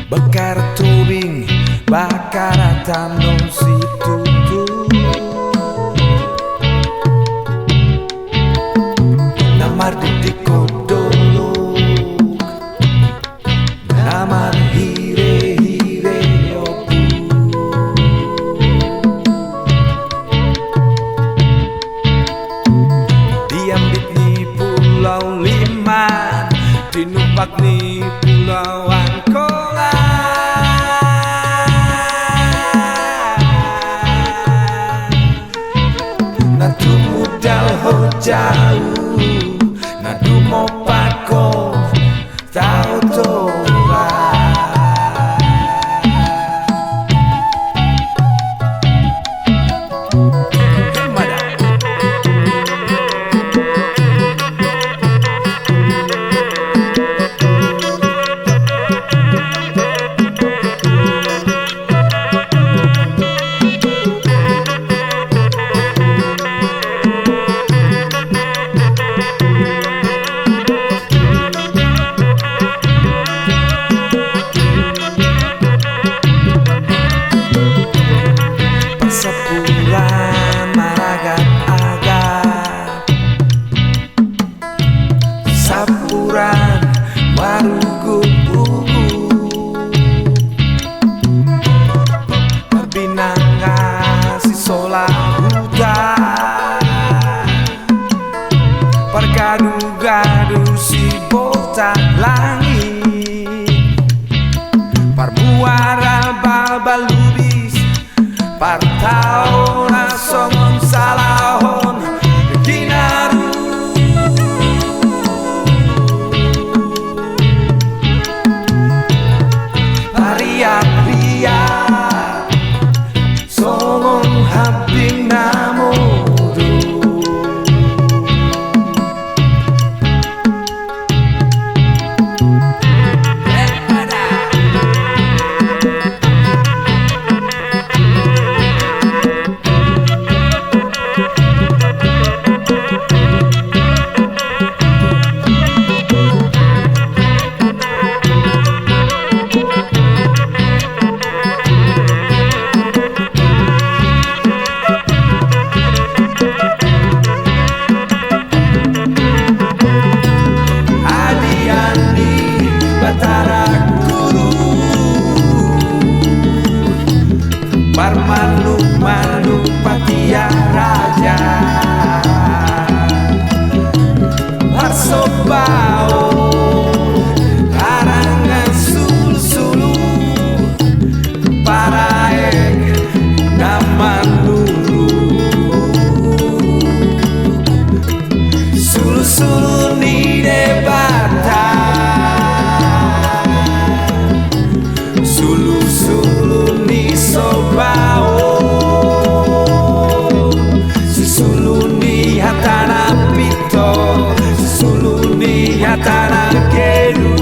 Bakar tubing, bakar tanong si tutu. Namar di kodolog, namar hire-hire obu. Diambit ni Pulau Liman, dinumpak ni Pulau Angkola. Nadu mudal ho jauh, nadu mau pako tau toba. Sepuran maragat-agat, sapuran marugup-ugu, perbinanga si sola hutan, pergadu-gadu si bota langit, parmuara bal-balubis, partau nasomon salahon ginaru. Riak-riak somon habing namodu. Parmanu-manu patia raja, Harsobao harangan sul-sulu, paraek naman dulu. Sulu-sulu ni debata, sulu-sulu ni sobao, sulu ni hatana pito, sulu ni hatana kedu.